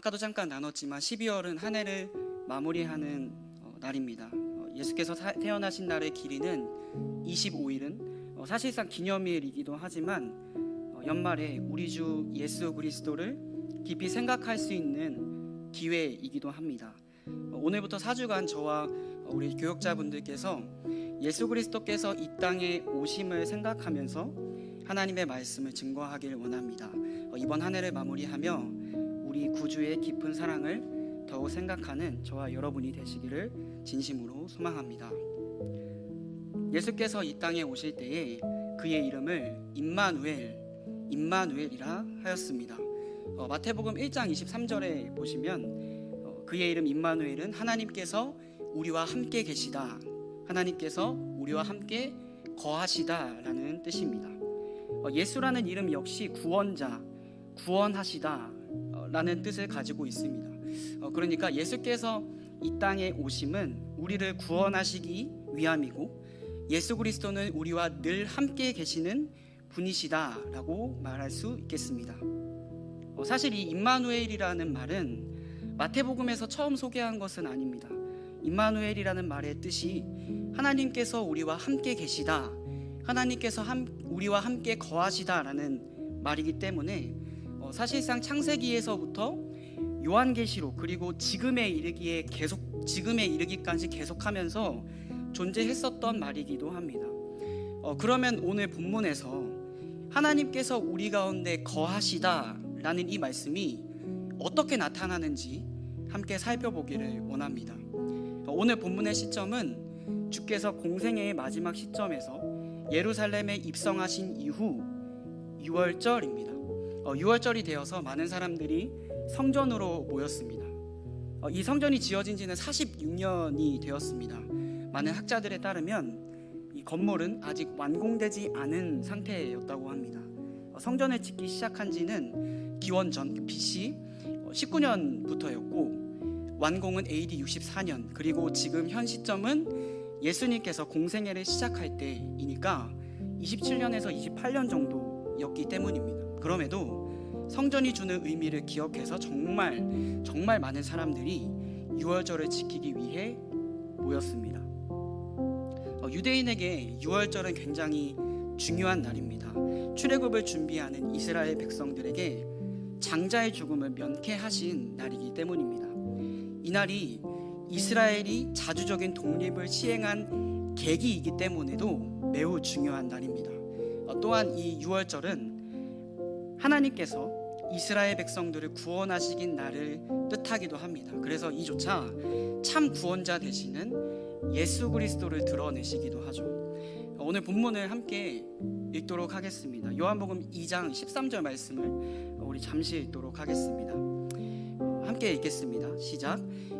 아까도 잠깐 나눴지만 12월은 한 해를 마무리하는 날입니다. 예수께서 태어나신 날의 길이는 25일은 사실상 기념일이기도 하지만 연말에 우리 주 예수 그리스도를 깊이 생각할 수 있는 기회이기도 합니다. 오늘부터 4주간 저와 우리 교역자분들께서 예수 그리스도께서 이 땅에 오심을 생각하면서 하나님의 말씀을 증거하길 원합니다. 이번 한 해를 마무리하며 우리 구주의 깊은 사랑을 더욱 생각하는 저와 여러분이 되시기를 진심으로 소망합니다. 예수께서 이 땅에 오실 때에 그의 이름을 임마누엘이라 하였습니다. 마태복음 1장 23절에 보시면 그의 이름 임마누엘은 하나님께서 우리와 함께 계시다, 하나님께서 우리와 함께 거하시다라는 뜻입니다. 예수라는 이름 역시 구원자, 구원하시다 라는 뜻을 가지고 있습니다. 그러니까 예수께서 이 땅에 오심은 우리를 구원하시기 위함이고 예수 그리스도는 우리와 늘 함께 계시는 분이시다라고 말할 수 있겠습니다. 사실 이 임마누엘이라는 말은 마태복음에서 처음 소개한 것은 아닙니다. 임마누엘이라는 말의 뜻이 하나님께서 우리와 함께 계시다, 하나님께서 우리와 함께 거하시다라는 말이기 때문에 사실상 창세기에서부터 요한계시록 그리고 지금에 이르기까지 계속하면서 존재했었던 말이기도 합니다. 그러면 오늘 본문에서 하나님께서 우리 가운데 거하시다라는 이 말씀이 어떻게 나타나는지 함께 살펴보기를 원합니다. 오늘 본문의 시점은 주께서 공생애의 마지막 시점에서 예루살렘에 입성하신 이후 6월절입니다. 6월절이 되어서 많은 사람들이 성전으로 모였습니다. 이 성전이 지어진 지는 46년이 되었습니다. 많은 학자들에 따르면 이 건물은 아직 완공되지 않은 상태였다고 합니다. 성전을 짓기 시작한 지는 기원전 BC 19년부터였고 완공은 AD 64년, 그리고 지금 현 시점은 예수님께서 공생애를 시작할 때이니까 27년에서 28년 정도였기 때문입니다. 그럼에도 성전이 주는 의미를 기억해서 정말 많은 사람들이 6월절을 지키기 위해 모였습니다. 유대인에게 6월절은 굉장히 중요한 날입니다. 출애굽을 준비하는 이스라엘 백성들에게 장자의 죽음을 면케하신 날이기 때문입니다. 이 날이 이스라엘이 자주적인 독립을 시행한 계기이기 때문에도 매우 중요한 날입니다. 또한 이 6월절은 하나님께서 이스라엘 백성들을 구원하시긴 날을 뜻하기도 합니다. 그래서 이조차 참 구원자 되시는 예수 그리스도를 드러내시기도 하죠. 오늘 본문을 함께 읽도록 하겠습니다. 요한복음 2장 13절 말씀을 우리 잠시 읽도록 하겠습니다. 함께 읽겠습니다. 시작.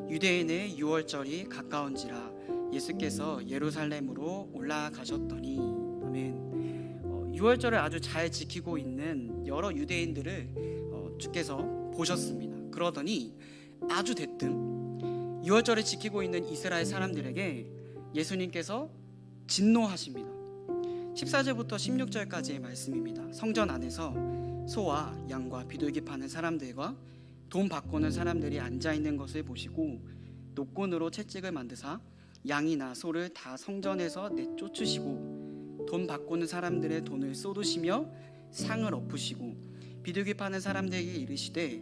유대인의 6월절이 가까운지라 예수께서 예루살렘으로 올라가셨더니. 아멘. 6월절을 아주 잘 지키고 있는 여러 유대인들을 주께서 보셨습니다. 그러더니 아주 대뜸 6월절을 지키고 있는 이스라엘 사람들에게 예수님께서 진노하십니다. 14절부터 16절까지의 말씀입니다. 성전 안에서 소와 양과 비둘기 파는 사람들과 돈 바꾸는 사람들이 앉아있는 것을 보시고 노끈으로 채찍을 만드사 양이나 소를 다 성전에서 내쫓으시고 돈 바꾸는 사람들의 돈을 쏟으시며 상을 엎으시고 비둘기 파는 사람들에게 이르시되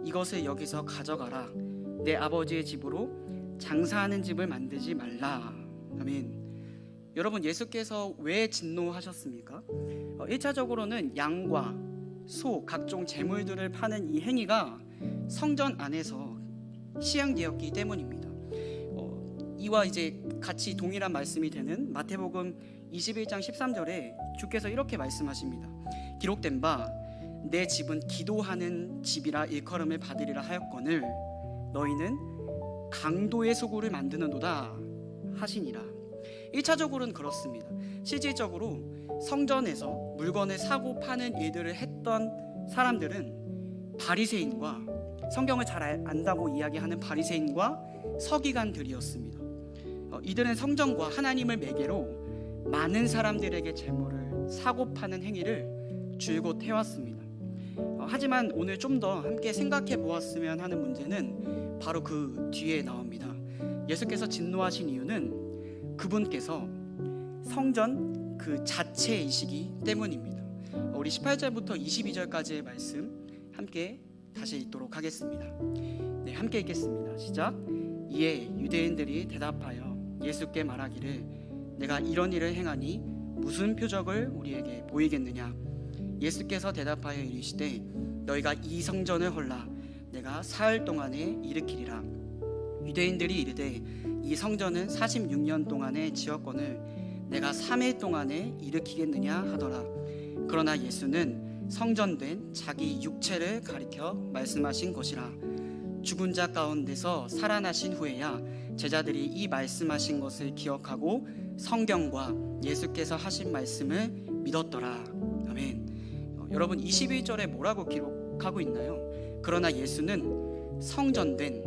이것을 여기서 가져가라, 내 아버지의 집으로 장사하는 집을 만들지 말라. 아멘. 여러분, 예수께서 왜 진노하셨습니까? 1차적으로는 양과 소, 각종 재물들을 파는 이 행위가 성전 안에서 시행되었기 때문입니다. 이와 이제 같이 동일한 말씀이 되는 마태복음 21장 13절에 주께서 이렇게 말씀하십니다. 기록된 바 내 집은 기도하는 집이라 일컬음을 받으리라 하였거늘 너희는 강도의 소굴을 만드는도다 하시니라. 1차적으로는 그렇습니다. 실질적으로 성전에서 물건을 사고 파는 일들을 했던 사람들은 바리새인과 성경을 잘 안다고 이야기하는 바리새인과 서기관들이었습니다. 이들은 성전과 하나님을 매개로 많은 사람들에게 재물을 사고 파는 행위를 줄곧 해왔습니다. 하지만 오늘 좀 더 함께 생각해 보았으면 하는 문제는 바로 그 뒤에 나옵니다. 예수께서 진노하신 이유는 그분께서 성전 그 자체이시기 때문입니다. 우리 18절부터 22절까지의 말씀 함께 다시 읽도록 하겠습니다. 네, 함께 읽겠습니다. 시작. 이에 유대인들이 대답하여 예수께 말하기를 내가 이런 일을 행하니 무슨 표적을 우리에게 보이겠느냐. 예수께서 대답하여 이르시되 너희가 이 성전을 헐라 내가 사흘 동안에 일으키리라. 유대인들이 이르되 이 성전은 46년 동안의 지었건을 내가 3일 동안에 일으키겠느냐 하더라. 그러나 예수는 성전된 자기 육체를 가리켜 말씀하신 것이라. 죽은 자 가운데서 살아나신 후에야 제자들이 이 말씀하신 것을 기억하고 성경과 예수께서 하신 말씀을 믿었더라. 아멘. 여러분 21절에 뭐라고 기록하고 있나요? 그러나 예수는 성전된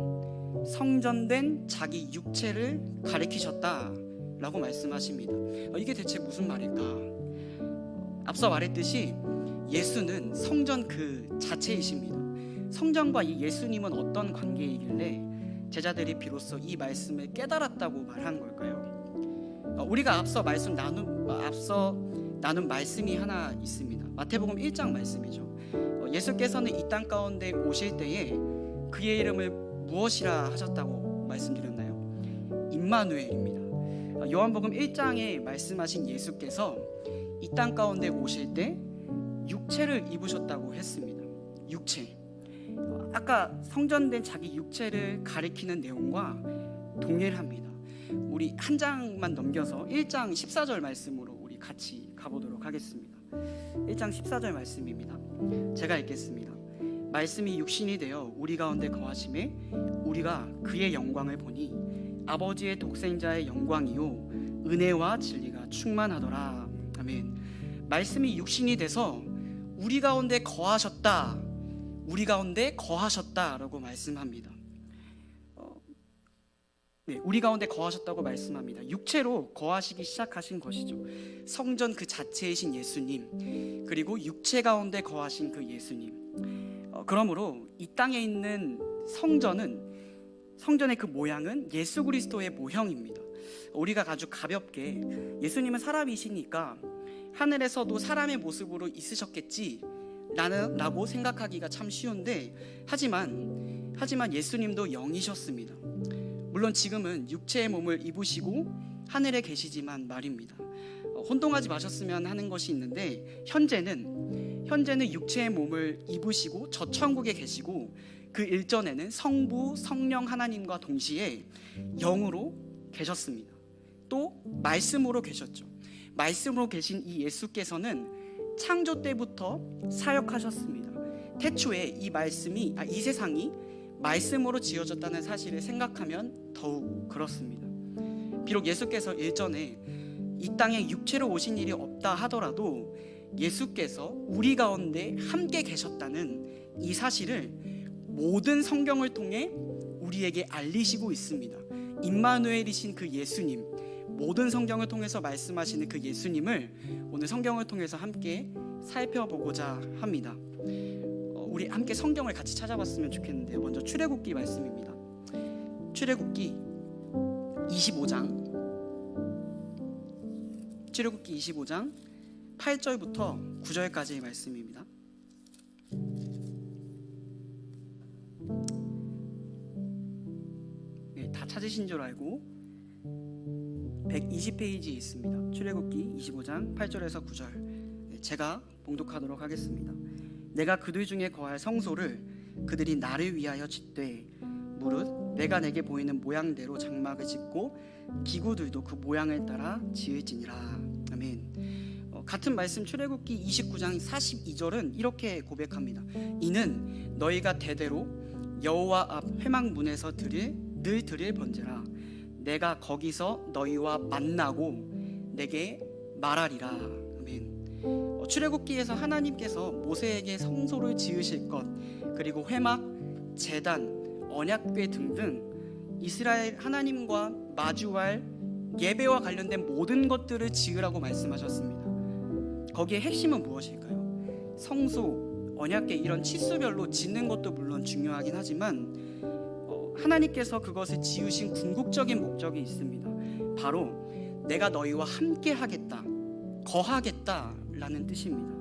자기 육체를 가리키셨다라고 말씀하십니다. 이게 대체 무슨 말일까? 앞서 말했듯이 예수는 성전 그 자체이십니다. 성전과 이 예수님은 어떤 관계이길래 제자들이 비로소 이 말씀을 깨달았다고 말한 걸까요? 우리가 앞서 나눈 말씀이 하나 있습니다. 마태복음 1장 말씀이죠. 예수께서는 이 땅 가운데 오실 때에 그의 이름을 무엇이라 하셨다고 말씀드렸나요? 임마누엘입니다. 요한복음 1장에 말씀하신 예수께서 이 땅 가운데 오실 때 육체를 입으셨다고 했습니다. 육체. 아까 성전된 자기 육체를 가리키는 내용과 동일합니다. 우리 한 장만 넘겨서 1장 14절 말씀으로 우리 같이 가보도록 하겠습니다. 1장 14절 말씀입니다. 제가 읽겠습니다. 말씀이 육신이 되어 우리 가운데 거하심에 우리가 그의 영광을 보니 아버지의 독생자의 영광이요 은혜와 진리가 충만하더라. 아멘. 말씀이 육신이 돼서 우리 가운데 거하셨다라고 말씀합니다. 네, 우리 가운데 거하셨다고 말씀합니다. 육체로 거하시기 시작하신 것이죠. 성전 그 자체이신 예수님, 그리고 육체 가운데 거하신 그 예수님. 그러므로 이 땅에 있는 성전의 그 모양은 예수 그리스도의 모형입니다. 우리가 아주 가볍게 예수님은 사람이시니까 하늘에서도 사람의 모습으로 있으셨겠지 라고 생각하기가 참 쉬운데 하지만 예수님도 영이셨습니다. 물론 지금은 육체의 몸을 입으시고 하늘에 계시지만 말입니다. 혼동하지 마셨으면 하는 것이 있는데 현재는 육체의 몸을 입으시고 저 천국에 계시고 그 일전에는 성부 성령 하나님과 동시에 영으로 계셨습니다. 또 말씀으로 계셨죠. 말씀으로 계신 이 예수께서는 창조 때부터 사역하셨습니다. 태초에 이 세상이 말씀으로 지어졌다는 사실을 생각하면 더욱 그렇습니다. 비록 예수께서 일전에 이 땅에 육체로 오신 일이 없다 하더라도 예수께서 우리 가운데 함께 계셨다는 이 사실을 모든 성경을 통해 우리에게 알리시고 있습니다. 임마누엘이신 그 예수님, 모든 성경을 통해서 말씀하시는 그 예수님을 오늘 성경을 통해서 함께 살펴보고자 합니다. 우리 함께 성경을 같이 찾아봤으면 좋겠는데요. 먼저 출애굽기 말씀입니다. 출애굽기 25장 8절부터 9절까지의 말씀입니다. 네, 다 찾으신 줄 알고 120페이지에 있습니다. 출애굽기 25장 8절에서 9절. 제가 봉독하도록 하겠습니다. 내가 그들 중에 거할 성소를 그들이 나를 위하여 짓되 무릇 내가 내게 보이는 모양대로 장막을 짓고 기구들도 그 모양을 따라 지을지니라. 아멘. 같은 말씀 출애굽기 29장 42절은 이렇게 고백합니다. 이는 너희가 대대로 여호와 앞 회막문에서 늘 드릴 번제라. 내가 거기서 너희와 만나고 내게 말하리라. 아멘. 출애굽기에서 하나님께서 모세에게 성소를 지으실 것, 그리고 회막, 제단, 언약궤 등등 이스라엘 하나님과 마주할 예배와 관련된 모든 것들을 지으라고 말씀하셨습니다. 거기에 핵심은 무엇일까요? 성소, 언약궤 이런 치수별로 짓는 것도 물론 중요하긴 하지만 하나님께서 그것을 지으신 궁극적인 목적이 있습니다. 바로 내가 너희와 함께 하겠다, 거하겠다라는 뜻입니다.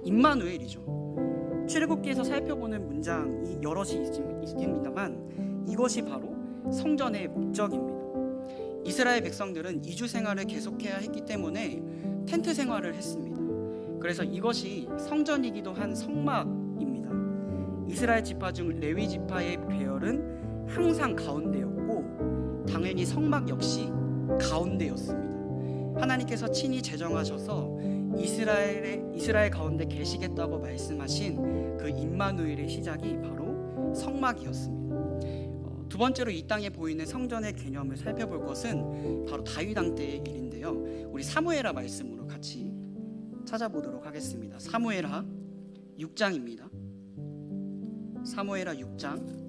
임마누엘이죠. 출애굽기에서 살펴보는 문장이 여럿이 있습니다만 이것이 바로 성전의 목적입니다. 이스라엘 백성들은 이주 생활을 계속해야 했기 때문에 텐트 생활을 했습니다. 그래서 이것이 성전이기도 한 성막입니다. 이스라엘 지파 중 레위 지파의 배열은 항상 가운데였고 당연히 성막 역시 가운데였습니다. 하나님께서 친히 제정하셔서 이스라엘 가운데 계시겠다고 말씀하신 그 임마누엘의 시작이 바로 성막이었습니다. 두 번째로 이 땅에 보이는 성전의 개념을 살펴볼 것은 바로 다윗 왕 때의 일인데요. 우리 사무엘하 말씀으로 같이 찾아보도록 하겠습니다. 사무엘하 6장입니다. 사무엘하 6장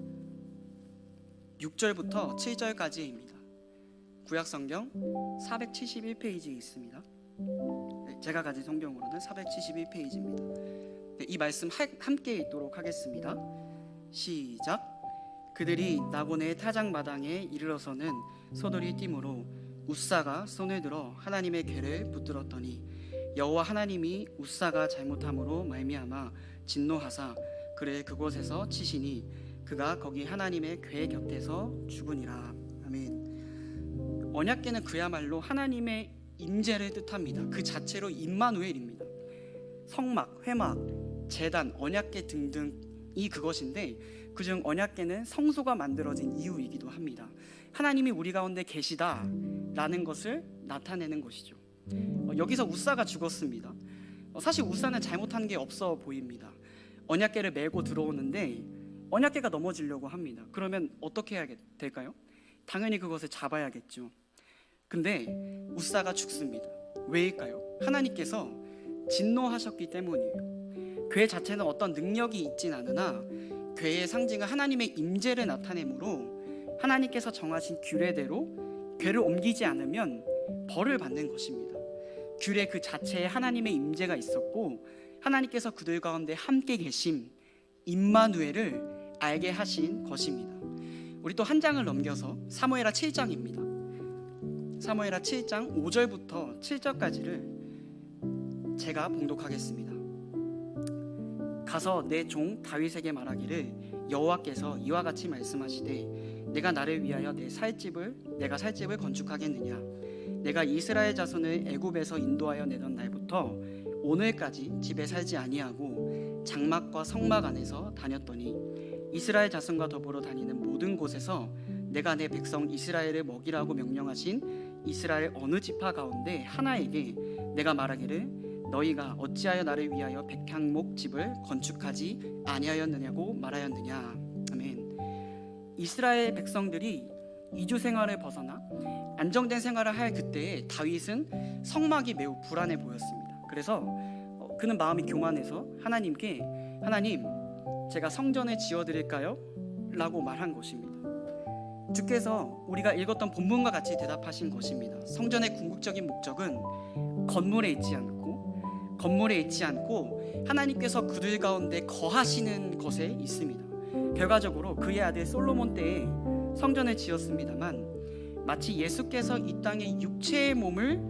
6절부터 7절까지입니다. 구약성경 471페이지에 있습니다. 제가 가진 성경으로는 471페이지입니다. 이 말씀 함께 읽도록 하겠습니다. 시작. 그들이 나곤의 타작마당에 이르러서는 소들이 뛰므로 웃사가 손을 들어 하나님의 궤를 붙들었더니 여호와 하나님이 웃사가 잘못함으로 말미암아 진노하사 그를 그곳에서 치시니 그가 거기 하나님의 궤 곁에서 죽으니라. 아멘. 언약궤는 그야말로 하나님의 임재를 뜻합니다. 그 자체로 임마누엘입니다. 성막, 회막, 제단, 언약궤 등등이 그것인데 그중 언약궤는 성소가 만들어진 이유이기도 합니다. 하나님이 우리 가운데 계시다라는 것을 나타내는 것이죠. 여기서 웃사가 죽었습니다. 사실 웃사는 잘못한 게 없어 보입니다. 언약궤를 메고 들어오는데 언약궤가 넘어지려고 합니다. 그러면 어떻게 해야 될까요? 당연히 그것을 잡아야겠죠. 근데 웃사가 죽습니다. 왜일까요? 하나님께서 진노하셨기 때문이에요. 궤 자체는 어떤 능력이 있진 않으나 궤의 상징은 하나님의 임재를 나타내므로 하나님께서 정하신 규례대로 궤를 옮기지 않으면 벌을 받는 것입니다. 규례 그 자체에 하나님의 임재가 있었고 하나님께서 그들 가운데 함께 계심 임마누엘을 알게 하신 것입니다. 우리 또 한 장을 넘겨서 사무엘하 7장입니다. 사무엘하 7장 5절부터 7절까지를 제가 봉독하겠습니다. 가서 내 종 다윗에게 말하기를 여호와께서 이와 같이 말씀하시되 내가 나를 위하여 내가 살 집을 건축하겠느냐. 내가 이스라엘 자손을 애굽에서 인도하여 내던 날부터 오늘까지 집에 살지 아니하고 장막과 성막 안에서 다녔더니 이스라엘 자손과 더불어 다니는 모든 곳에서 내가 내 백성 이스라엘을 먹이라고 명령하신 이스라엘 어느 지파 가운데 하나에게 내가 말하기를 너희가 어찌하여 나를 위하여 백향목 집을 건축하지 아니하였느냐고 말하였느냐. 아멘. 이스라엘 백성들이 이주 생활을 벗어나 안정된 생활을 할 그때에 다윗은 성막이 매우 불안해 보였습니다. 그래서 그는 마음이 교만해서 하나님께 하나님 제가 성전을 지어드릴까요? 라고 말한 것입니다. 주께서 우리가 읽었던 본문과 같이 대답하신 것입니다. 성전의 궁극적인 목적은 건물에 있지 않고 하나님께서 그들 가운데 거하시는 것에 있습니다. 결과적으로 그의 아들 솔로몬 때에 성전을 지었습니다만 마치 예수께서 이 땅에 육체의 몸을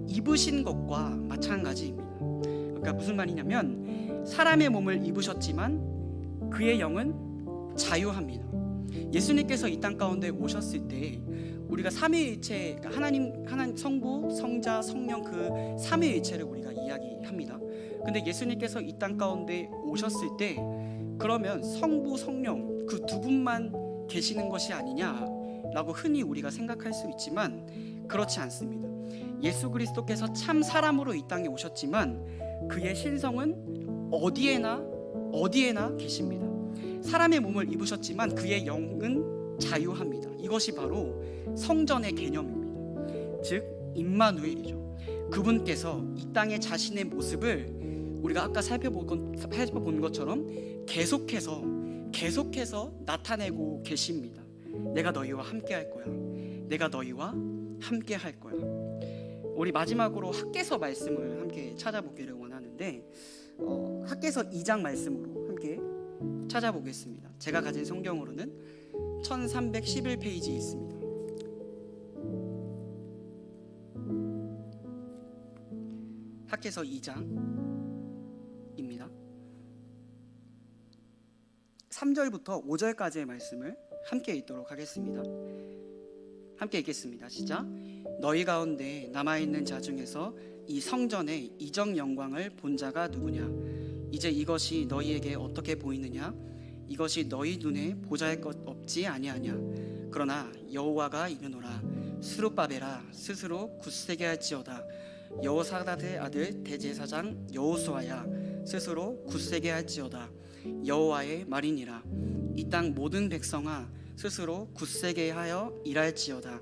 입으신 것과 마찬가지입니다. 그러니까 무슨 말이냐면 사람의 몸을 입으셨지만 그의 영은 자유합니다. 예수님께서 이 땅 가운데 오셨을 때 우리가 삼위일체, 그러니까 하나님 성부, 성자, 성령 그 삼위일체를 우리가 이야기합니다. 근데 예수님께서 이 땅 가운데 오셨을 때 그러면 성부, 성령 그 두 분만 계시는 것이 아니냐라고 흔히 우리가 생각할 수 있지만 그렇지 않습니다. 예수 그리스도께서 참 사람으로 이 땅에 오셨지만 그의 신성은 어디에나 계십니다. 사람의 몸을 입으셨지만 그의 영은 자유합니다. 이것이 바로 성전의 개념입니다. 즉 임마누엘이죠. 그분께서 이 땅에 자신의 모습을 우리가 아까 살펴본 것처럼 계속해서 나타내고 계십니다. 내가 너희와 함께 할 거야. 내가 너희와 함께 할 거야. 우리 마지막으로 학개서 말씀을 함께 찾아보기를 원하는데 학개서 2장 말씀으로 찾아보겠습니다. 제가 가진 성경으로는 1311페이지에 있습니다. 학개서 2장입니다. 3절부터 5절까지의 말씀을 함께 읽도록 하겠습니다. 함께 읽겠습니다. 시작. 너희 가운데 남아있는 자 중에서 이 성전의 이적 영광을 본 자가 누구냐? 이제 이것이 너희에게 어떻게 보이느냐? 이것이 너희 눈에 보잘 것 없지 아니하냐? 그러나 여호와가 이르노라. 스룹바벨아 스스로 굳세게 할지어다. 여호사밧의 아들 대제사장 여호수아야 스스로 굳세게 할지어다. 여호와의 말이니라. 이 땅 모든 백성아 스스로 굳세게 하여 일할지어다.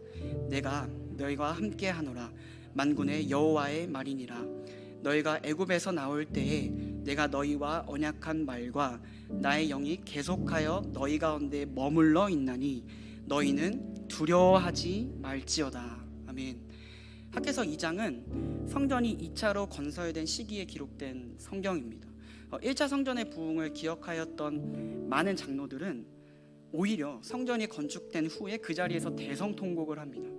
내가 너희와 함께 하노라. 만군의 여호와의 말이니라. 너희가 애굽에서 나올 때에 내가 너희와 언약한 말과 나의 영이 계속하여 너희 가운데 머물러 있나니 너희는 두려워하지 말지어다. 아멘. 학개서 2장은 성전이 2차로 건설된 시기에 기록된 성경입니다. 1차 성전의 부흥을 기억하였던 많은 장로들은 오히려 성전이 건축된 후에 그 자리에서 대성통곡을 합니다.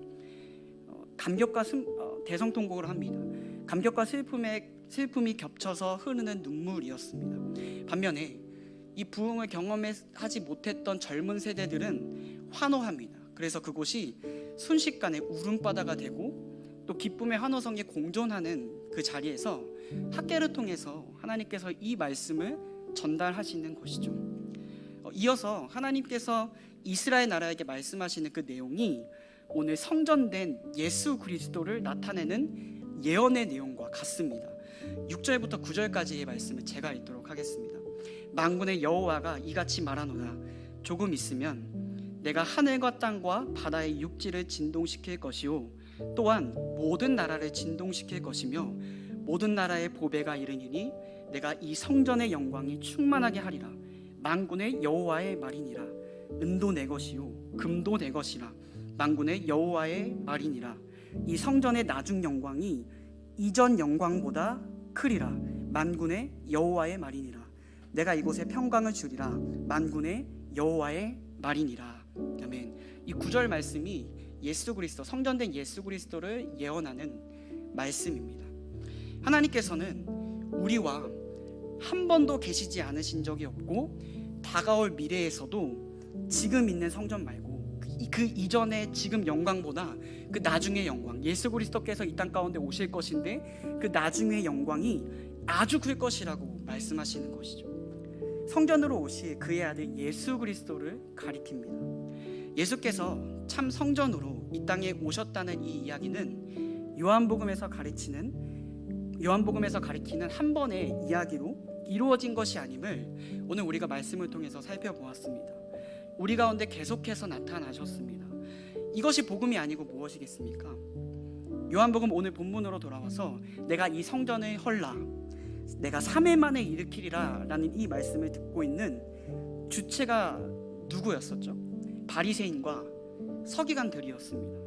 대성통곡을 합니다. 감격과 슬픔이 겹쳐서 흐르는 눈물이었습니다. 반면에 이 부흥을 경험하지 못했던 젊은 세대들은 환호합니다. 그래서 그곳이 순식간에 울음바다가 되고 또 기쁨의 환호성이 공존하는 그 자리에서 학개를 통해서 하나님께서 이 말씀을 전달하시는 것이죠. 이어서 하나님께서 이스라엘 나라에게 말씀하시는 그 내용이 오늘 성전된 예수 그리스도를 나타내는 예언의 내용과 같습니다. 6절부터 9절까지의 말씀을 제가 읽도록 하겠습니다. 만군의 여호와가 이같이 말하노라. 조금 있으면 내가 하늘과 땅과 바다의 육지를 진동시킬 것이요 또한 모든 나라를 진동시킬 것이며 모든 나라의 보배가 이르니니 내가 이 성전의 영광이 충만하게 하리라. 만군의 여호와의 말이니라. 은도 내 것이요 금도 내 것이라. 만군의 여호와의 말이니라. 이 성전의 나중 영광이 이전 영광보다 크리라. 만군의 여호와의 말이니라. 내가 이곳에 평강을 주리라. 만군의 여호와의 말이니라. 아멘. 이 9절 말씀이 예수 그리스도, 성전된 예수 그리스도를 예언하는 말씀입니다. 하나님께서는 우리와 한 번도 계시지 않으신 적이 없고 다가올 미래에서도 지금 있는 성전 말고 그 이전의 지금 영광보다 그 나중의 영광, 예수 그리스도께서 이 땅 가운데 오실 것인데 그 나중의 영광이 아주 클 것이라고 말씀하시는 것이죠. 성전으로 오실 그의 아들 예수 그리스도를 가리킵니다. 예수께서 참 성전으로 이 땅에 오셨다는 이 이야기는 요한복음에서 가리키는 한 번의 이야기로 이루어진 것이 아님을 오늘 우리가 말씀을 통해서 살펴보았습니다. 우리 가운데 계속해서 나타나셨습니다. 이것이 복음이 아니고 무엇이겠습니까? 요한복음 오늘 본문으로 돌아와서 내가 이 성전을 헐라, 내가 3일 만에 일으키리라 라는 이 말씀을 듣고 있는 주체가 누구였었죠? 바리새인과 서기관들이었습니다.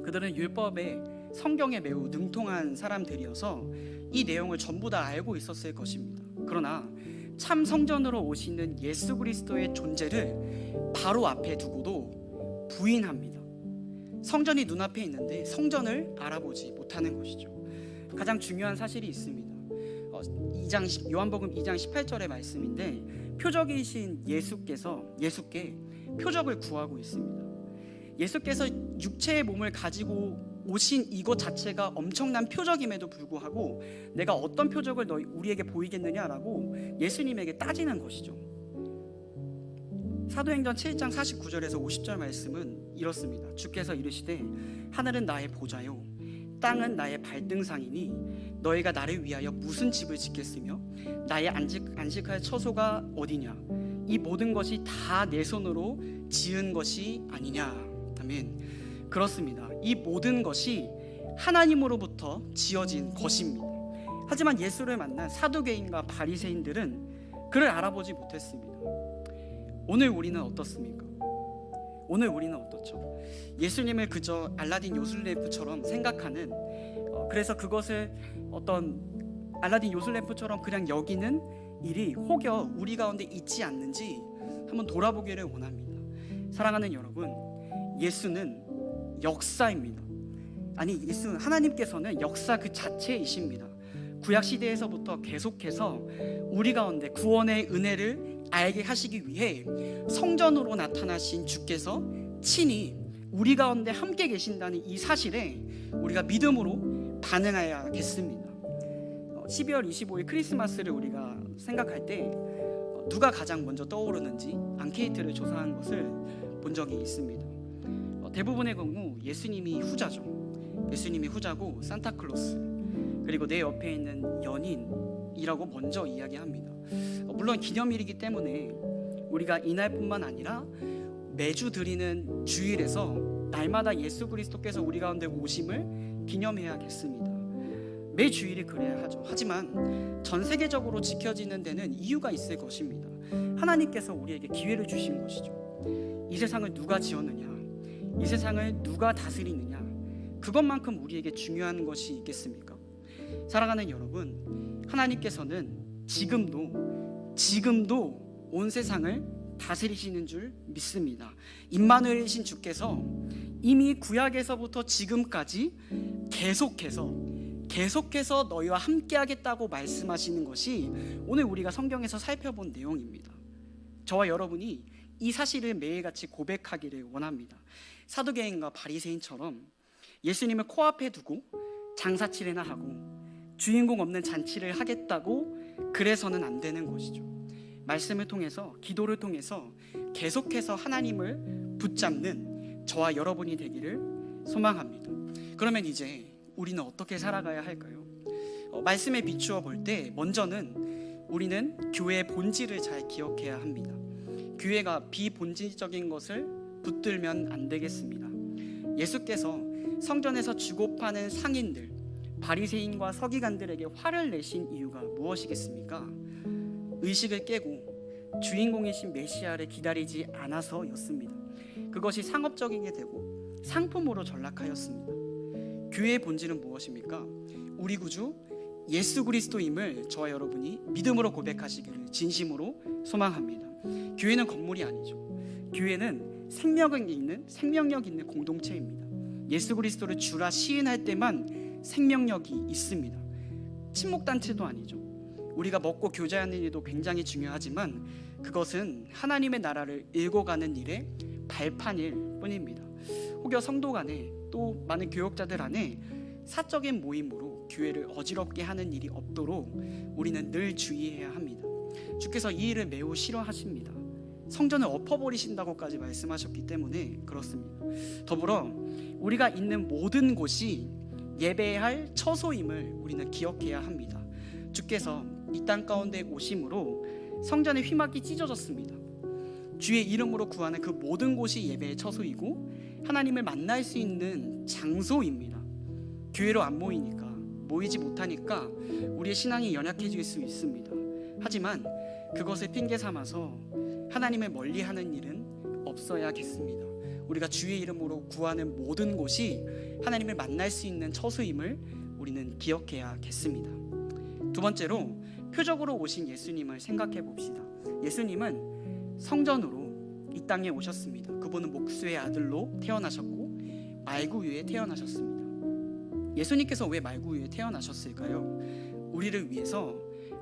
그들은 율법에 성경에 매우 능통한 사람들이어서 이 내용을 전부 다 알고 있었을 것입니다. 그러나 참 성전으로 오시는 예수 그리스도의 존재를 바로 앞에 두고도 부인합니다. 성전이 눈앞에 있는데 성전을 알아보지 못하는 것이죠. 가장 중요한 사실이 있습니다. 요한복음 2장 18절의 말씀인데 표적이신 예수께 표적을 구하고 있습니다. 예수께서 육체의 몸을 가지고 오신 이것 자체가 엄청난 표적임에도 불구하고 내가 어떤 표적을 우리에게 보이겠느냐라고 예수님에게 따지는 것이죠. 사도행전 7장 49절에서 50절 말씀은 이렇습니다. 주께서 이르시되 하늘은 나의 보좌요 땅은 나의 발등상이니 너희가 나를 위하여 무슨 집을 짓겠으며 나의 안식할 처소가 어디냐? 이 모든 것이 다 내 손으로 지은 것이 아니냐? 아멘. 그렇습니다. 이 모든 것이 하나님으로부터 지어진 것입니다. 하지만 예수를 만난 사두개인과 바리새인들은 그를 알아보지 못했습니다. 오늘 우리는 어떻습니까? 오늘 우리는 어떻죠? 예수님을 그저 알라딘 요술램프처럼 생각하는, 그래서 그것을 어떤 알라딘 요술램프처럼 그냥 여기는 일이 혹여 우리 가운데 있지 않는지 한번 돌아보기를 원합니다. 사랑하는 여러분, 예수는 역사입니다. 아니, 예수 하나님께서는 역사 그 자체이십니다. 구약 시대에서부터 계속해서 우리 가운데 구원의 은혜를 알게 하시기 위해 성전으로 나타나신 주께서 친히 우리 가운데 함께 계신다는 이 사실에 우리가 믿음으로 반응해야겠습니다. 12월 25일 크리스마스를 우리가 생각할 때 누가 가장 먼저 떠오르는지 앙케이트를 조사한 것을 본 적이 있습니다. 대부분의 경우 예수님이 후자죠. 예수님이 후자고 산타클로스, 그리고 내 옆에 있는 연인이라고 먼저 이야기합니다. 물론 기념일이기 때문에 우리가 이날뿐만 아니라 매주 드리는 주일에서 날마다 예수 그리스도께서 우리 가운데 오심을 기념해야겠습니다. 매 주일이 그래야 하죠. 하지만 전 세계적으로 지켜지는 데는 이유가 있을 것입니다. 하나님께서 우리에게 기회를 주신 것이죠. 이 세상을 누가 지었느냐, 이 세상을 누가 다스리느냐, 그것만큼 우리에게 중요한 것이 있겠습니까? 사랑하는 여러분, 하나님께서는 지금도 온 세상을 다스리시는 줄 믿습니다. 임마누엘이신 주께서 이미 구약에서부터 지금까지 계속해서 너희와 함께하겠다고 말씀하시는 것이 오늘 우리가 성경에서 살펴본 내용입니다. 저와 여러분이 이 사실을 매일같이 고백하기를 원합니다. 사두개인과 바리새인처럼 예수님을 코앞에 두고 장사치레나 하고 주인공 없는 잔치를 하겠다고 그래서는 안 되는 것이죠. 말씀을 통해서, 기도를 통해서 계속해서 하나님을 붙잡는 저와 여러분이 되기를 소망합니다. 그러면 이제 우리는 어떻게 살아가야 할까요? 말씀에 비추어 볼 때 먼저는 우리는 교회의 본질을 잘 기억해야 합니다. 교회가 비본질적인 것을 붙들면 안 되겠습니다. 예수께서 성전에서 주고 파는 상인들, 바리새인과 서기관들에게 화를 내신 이유가 무엇이겠습니까? 의식을 깨고 주인공이신 메시아를 기다리지 않아서였습니다. 그것이 상업적이게 되고 상품으로 전락하였습니다. 교회의 본질은 무엇입니까? 우리 구주 예수 그리스도임을 저와 여러분이 믿음으로 고백하시기를 진심으로 소망합니다. 교회는 건물이 아니죠. 교회는 생명력 있는 공동체입니다. 예수 그리스도를 주라 시인할 때만 생명력이 있습니다. 친목단체도 아니죠. 우리가 먹고 교제하는 일도 굉장히 중요하지만 그것은 하나님의 나라를 읽어가는 일의 발판일 뿐입니다. 혹여 성도 간에 또 많은 교역자들 안에 사적인 모임으로 교회를 어지럽게 하는 일이 없도록 우리는 늘 주의해야 합니다. 주께서 이 일을 매우 싫어하십니다. 성전을 엎어버리신다고까지 말씀하셨기 때문에 그렇습니다. 더불어 우리가 있는 모든 곳이 예배해야 할 처소임을 우리는 기억해야 합니다. 주께서 이 땅 가운데 오심으로 성전의 휘막이 찢어졌습니다. 주의 이름으로 구하는 그 모든 곳이 예배의 처소이고 하나님을 만날 수 있는 장소입니다. 교회로 안 모이지 못하니까 우리의 신앙이 연약해질 수 있습니다. 하지만 그것을 핑계 삼아서 하나님을 멀리하는 일은 없어야겠습니다. 우리가 주의 이름으로 구하는 모든 곳이 하나님을 만날 수 있는 처소임을 우리는 기억해야겠습니다. 두 번째로 표적으로 오신 예수님을 생각해 봅시다. 예수님은 성전으로 이 땅에 오셨습니다. 그분은 목수의 아들로 태어나셨고 말구 위에 태어나셨습니다. 예수님께서 왜 말구 위에 태어나셨을까요? 우리를 위해서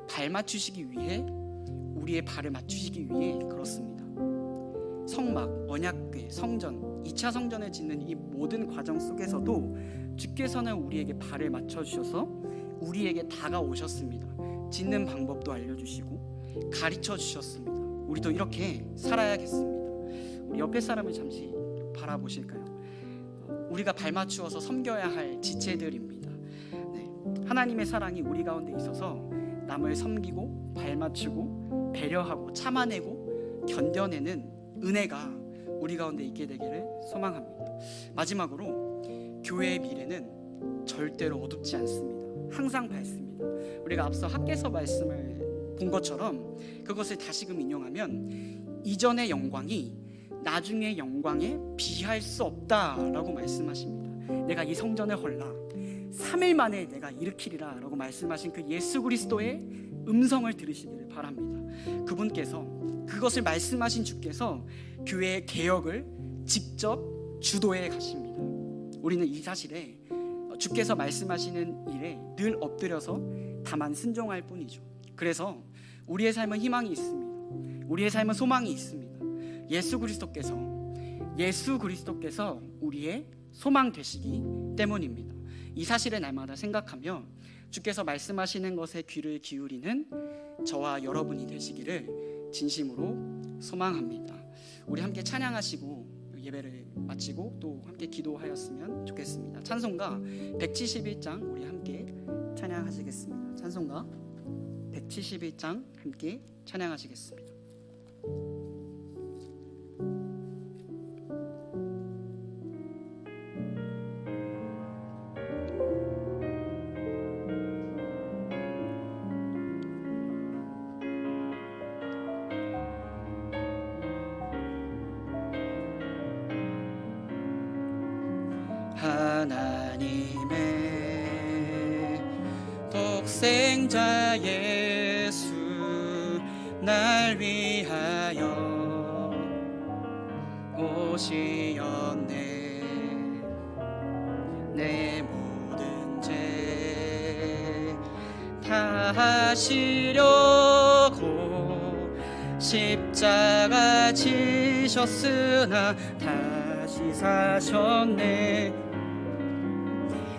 발 맞추시기 위해, 우리의 발을 맞추시기 위해 그렇습니다. 성막, 언약궤, 성전, 2차 성전을 짓는 이 모든 과정 속에서도 주께서는 우리에게 발을 맞춰주셔서 우리에게 다가오셨습니다. 짓는 방법도 알려주시고 가르쳐 주셨습니다. 우리도 이렇게 살아야겠습니다. 우리 옆에 사람을 잠시 바라보실까요? 우리가 발 맞추어서 섬겨야 할 지체들입니다. 하나님의 사랑이 우리 가운데 있어서 남을 섬기고 발 맞추고 배려하고 참아내고 견뎌내는 은혜가 우리 가운데 있게 되기를 소망합니다. 마지막으로 교회의 미래는 절대로 어둡지 않습니다. 항상 밝습니다. 우리가 앞서 학개서 말씀을 본 것처럼 그것을 다시금 인용하면 이전의 영광이 나중의 영광에 비할 수 없다라고 말씀하십니다. 내가 이 성전을 헐라 3일 만에 내가 일으키리라 라고 말씀하신 그 예수 그리스도의 음성을 들으시기를 바랍니다. 그분께서, 그것을 말씀하신 주께서 교회의 개혁을 직접 주도해 가십니다. 우리는 이 사실에 주께서 말씀하시는 일에 늘 엎드려서 다만 순종할 뿐이죠. 그래서 우리의 삶은 희망이 있습니다. 우리의 삶은 소망이 있습니다. 예수 그리스도께서 우리의 소망 되시기 때문입니다. 이 사실을 날마다 생각하며 주께서 말씀하시는 것에 귀를 기울이는 저와 여러분이 되시기를 진심으로 소망합니다. 우리 함께 찬양하시고 예배를 마치고 또 함께 기도하였으면 좋겠습니다. 찬송가 171장 우리 함께 찬양하시겠습니다. 찬송가 171장 함께 찬양하시겠습니다. 하나님의 독생자 예수 날 위하여 오시었네. 내 모든 죄 다 하시려고 십자가 지셨으나 다시 사셨네.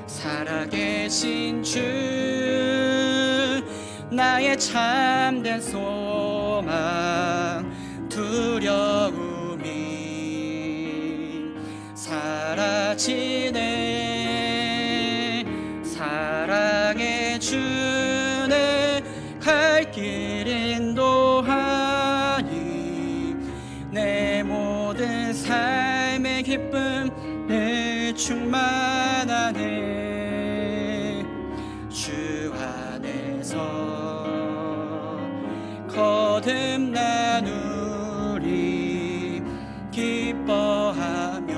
살아계신 주 나의 참된 소망 두려움이 사라지네. 사랑의 주네 갈 길 인도하니 내 모든 삶의 기쁨 내 충만하네. 주 안에서 거듭나누리 기뻐하며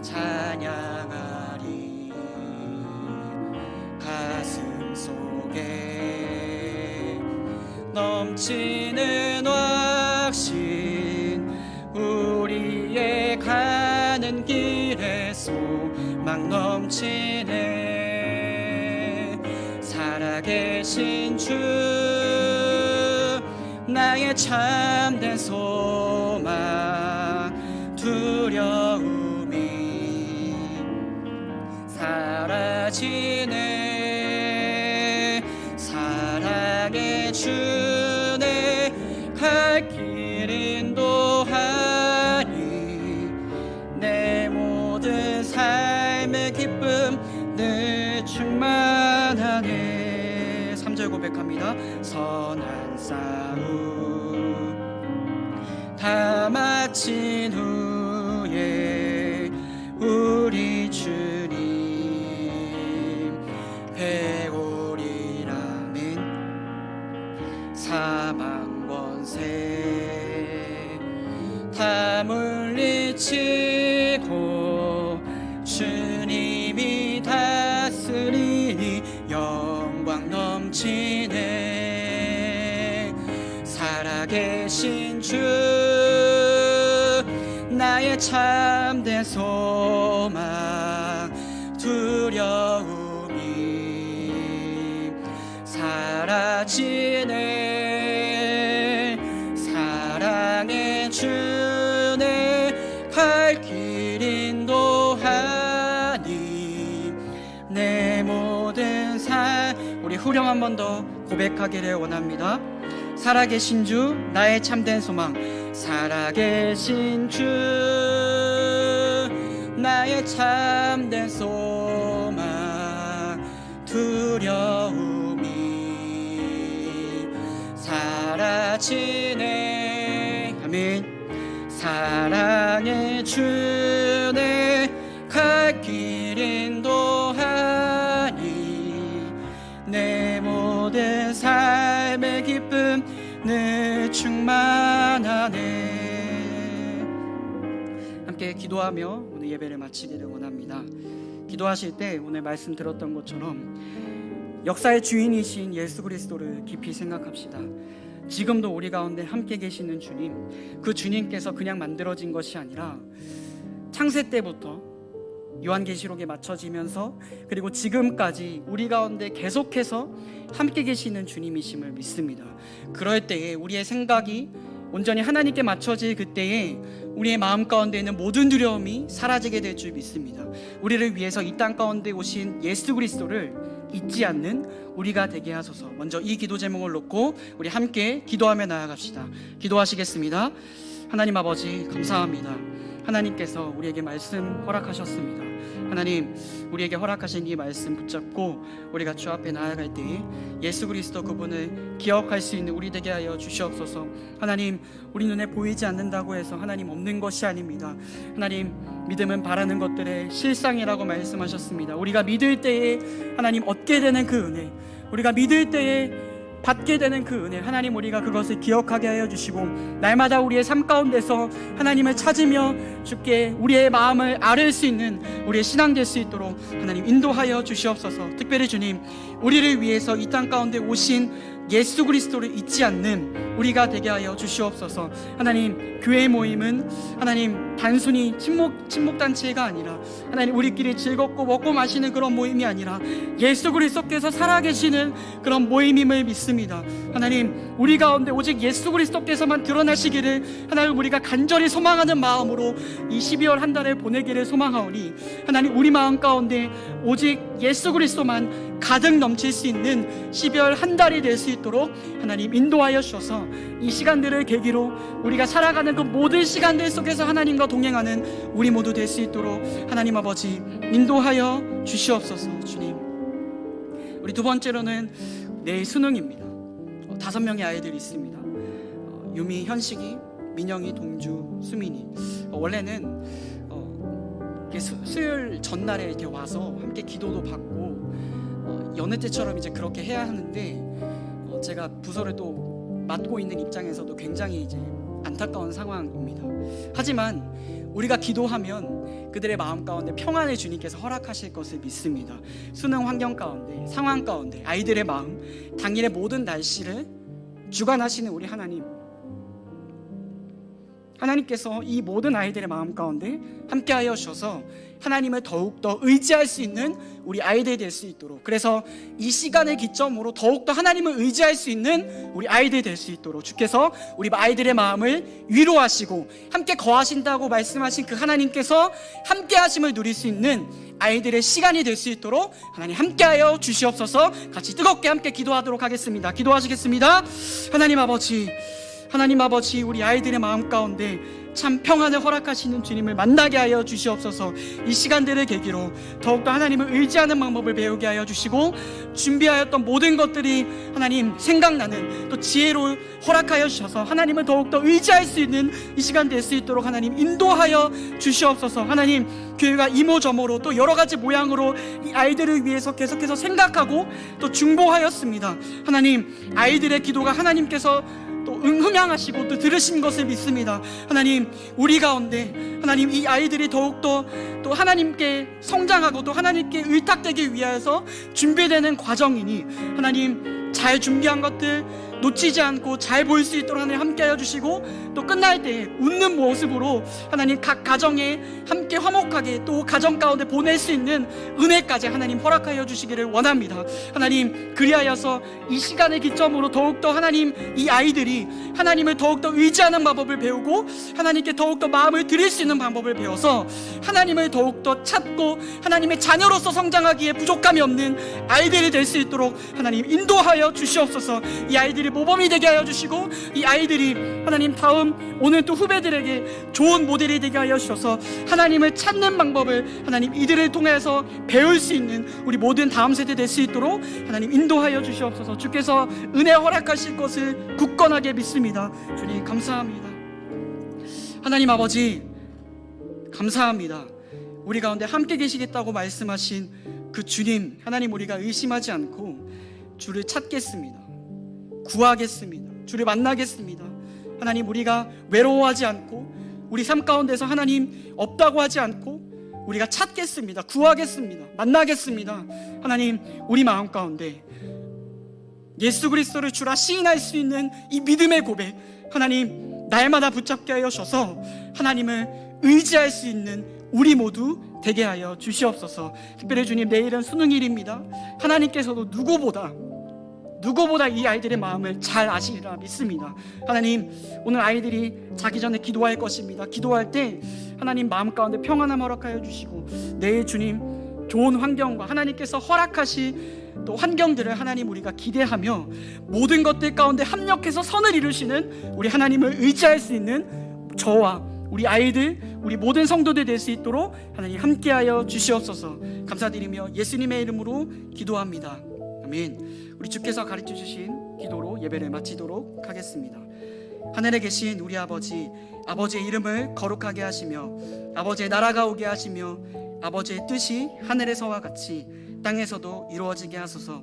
찬양하리. 가슴 속에 넘치는 확신 우리의 가는 길에 소망 넘치네. 살아계신 주 나의 참된 소망 두려움이 사라지네. 사랑의 주네 갈 길 인도하니 내 모든 삶의 기쁨 늘 충만하네. 3절 고백합니다. 선한 싸움 다 마친 후에 우리 주님 배우리라는 사망 권세 다 물리치고 주님이 다스리니 영광 넘치네. 살아계신 주 나의 참된 소망 두려움이 사라지네. 사랑의 주네 갈 길 인도하니 내 모든 삶. 우리 후렴 한 번 더 고백하기를 원합니다. 살아계신 주 나의 참된 소망. 살아계신 주 나의 참된 소망 두려움이 사라지네. 아멘. 사랑의 주네 갈 길 인도하니 내 모든 삶의 기쁨 늘 충만하네. 함께 기도하며 오늘 예배를 마치기를 원합니다. 기도하실 때 오늘 말씀 들었던 것처럼 역사의 주인이신 예수 그리스도를 깊이 생각합시다. 지금도 우리 가운데 함께 계시는 주님, 그 주님께서 그냥 만들어진 것이 아니라 창세 때부터 요한계시록에 맞춰지면서 그리고 지금까지 우리 가운데 계속해서 함께 계시는 주님이심을 믿습니다. 그럴 때에 우리의 생각이 온전히 하나님께 맞춰질 그때에 우리의 마음 가운데 있는 모든 두려움이 사라지게 될 줄 믿습니다. 우리를 위해서 이 땅 가운데 오신 예수 그리스도를 잊지 않는 우리가 되게 하소서. 먼저 이 기도 제목을 놓고 우리 함께 기도하며 나아갑시다. 기도하시겠습니다. 하나님 아버지, 감사합니다. 하나님께서 우리에게 말씀 허락하셨습니다. 하나님, 우리에게 허락하신 이 말씀 붙잡고 우리가 주 앞에 나아갈 때에 예수 그리스도 그분을 기억할 수 있는 우리 되게 하여 주시옵소서. 하나님, 우리 눈에 보이지 않는다고 해서 하나님 없는 것이 아닙니다. 하나님, 믿음은 바라는 것들의 실상이라고 말씀하셨습니다. 우리가 믿을 때에 하나님 얻게 되는 그 은혜, 우리가 믿을 때에 받게 되는 그 은혜, 하나님 우리가 그것을 기억하게 하여 주시고 날마다 우리의 삶 가운데서 하나님을 찾으며 주께 우리의 마음을 아뢰 수 있는 우리의 신앙 될 수 있도록 하나님 인도하여 주시옵소서. 특별히 주님, 우리를 위해서 이 땅 가운데 오신 예수 그리스도를 잊지 않는 우리가 되게 하여 주시옵소서. 하나님, 교회 모임은 하나님 단순히 친목단체가 아니라 하나님 우리끼리 즐겁고 먹고 마시는 그런 모임이 아니라 예수 그리스도께서 살아계시는 그런 모임임을 믿습니다. 하나님, 우리 가운데 오직 예수 그리스도께서만 드러나시기를 하나님 우리가 간절히 소망하는 마음으로 이 12월 한 달을 보내기를 소망하오니 하나님 우리 마음 가운데 오직 예수 그리스도만 가득 넘칠 수 있는 12월 한 달이 될 수 있도록 하나님 인도하여 주셔서 이 시간들을 계기로 우리가 살아가는 그 모든 시간들 속에서 하나님과 동행하는 우리 모두 될 수 있도록 하나님 아버지 인도하여 주시옵소서. 주님, 우리 두 번째로는 내일 수능입니다. 5명의 아이들이 있습니다. 유미, 현식이, 민영이, 동주, 수민이. 원래는 수요일 전날에 이렇게 와서 함께 기도도 받고 여느 때처럼 이제 그렇게 해야 하는데 제가 부서를 또 맡고 있는 입장에서도 굉장히 이제 안타까운 상황입니다. 하지만 우리가 기도하면 그들의 마음 가운데 평안을 주님께서 허락하실 것을 믿습니다. 수능 환경 가운데, 상황 가운데 아이들의 마음, 당일의 모든 날씨를 주관하시는 우리 하나님께서 이 모든 아이들의 마음 가운데 함께하여 주셔서 하나님을 더욱더 의지할 수 있는 우리 아이들이 될 수 있도록, 그래서 이 시간을 기점으로 더욱더 하나님을 의지할 수 있는 우리 아이들이 될 수 있도록 주께서 우리 아이들의 마음을 위로하시고 함께 거하신다고 말씀하신 그 하나님께서 함께하심을 누릴 수 있는 아이들의 시간이 될 수 있도록 하나님 함께하여 주시옵소서. 같이 뜨겁게 함께 기도하도록 하겠습니다. 기도하시겠습니다. 하나님 아버지, 우리 아이들의 마음 가운데 참 평안을 허락하시는 주님을 만나게 하여 주시옵소서. 이 시간들을 계기로 더욱더 하나님을 의지하는 방법을 배우게 하여 주시고 준비하였던 모든 것들이 하나님 생각나는 또 지혜로 허락하여 주셔서 하나님을 더욱더 의지할 수 있는 이 시간 될 수 있도록 하나님 인도하여 주시옵소서. 하나님, 교회가 이모저모로 또 여러 가지 모양으로 이 아이들을 위해서 계속해서 생각하고 또 중보하였습니다. 하나님, 아이들의 기도가 하나님께서 또 흠양하시고 또 들으신 것을 믿습니다. 하나님, 우리 가운데 하나님 이 아이들이 더욱더 또 하나님께 성장하고 또 하나님께 의탁되기 위해서 준비되는 과정이니 하나님 잘 준비한 것들 놓치지 않고 잘 보일 수 있도록 하나님 함께하여 주시고 또 끝날 때 웃는 모습으로 하나님 각 가정에 함께 화목하게 또 가정 가운데 보낼 수 있는 은혜까지 하나님 허락하여 주시기를 원합니다. 하나님, 그리하여서 이 시간을 기점으로 더욱더 하나님 이 아이들이 하나님을 더욱더 의지하는 방법을 배우고 하나님께 더욱더 마음을 드릴 수 있는 방법을 배워서 하나님을 더욱더 찾고 하나님의 자녀로서 성장하기에 부족함이 없는 아이들이 될 수 있도록 하나님 인도하여 주시옵소서. 이 아이들이 모범이 되게 하여 주시고 이 아이들이 하나님 다음 오늘 또 후배들에게 좋은 모델이 되게 하여 주셔서 하나님을 찾는 방법을 하나님 이들을 통해서 배울 수 있는 우리 모든 다음 세대 될 수 있도록 하나님 인도하여 주시옵소서. 주께서 은혜 허락하실 것을 굳건하게 믿습니다. 주님 감사합니다. 하나님 아버지 감사합니다. 우리 가운데 함께 계시겠다고 말씀하신 그 주님, 하나님 우리가 의심하지 않고 주를 찾겠습니다. 구하겠습니다. 주를 만나겠습니다. 하나님, 우리가 외로워하지 않고 우리 삶 가운데서 하나님 없다고 하지 않고 우리가 찾겠습니다. 구하겠습니다. 만나겠습니다. 하나님, 우리 마음 가운데 예수 그리스도를 주라 시인할 수 있는 이 믿음의 고백, 하나님 날마다 붙잡게 하여 주셔서 하나님을 의지할 수 있는 우리 모두 되게 하여 주시옵소서. 특별히 주님, 내일은 수능일입니다. 하나님께서도 누구보다 이 아이들의 마음을 잘 아시리라 믿습니다. 하나님, 오늘 아이들이 자기 전에 기도할 것입니다. 기도할 때 하나님 마음 가운데 평안함 허락하여 주시고, 내일 주님 좋은 환경과 하나님께서 허락하실 또 환경들을 하나님 우리가 기대하며 모든 것들 가운데 합력해서 선을 이루시는 우리 하나님을 의지할 수 있는 저와 우리 아이들, 우리 모든 성도들 될 수 있도록 하나님 함께하여 주시옵소서. 감사드리며 예수님의 이름으로 기도합니다. 아멘. 우리 주께서 가르쳐 주신 기도로 예배를 마치도록 하겠습니다. 하늘에 계신 우리 아버지, 아버지의 이름을 거룩하게 하시며 아버지의 나라가 오게 하시며 아버지의 뜻이 하늘에서와 같이 땅에서도 이루어지게 하소서.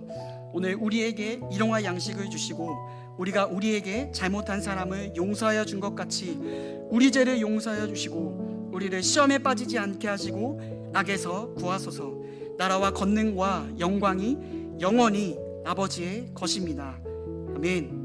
오늘 우리에게 일용할 양식을 주시고 우리가 우리에게 잘못한 사람을 용서하여 준 것 같이 우리 죄를 용서하여 주시고 우리를 시험에 빠지지 않게 하시고 악에서 구하소서. 나라와 권능과 영광이 영원히 아버지의 것입니다. 아멘.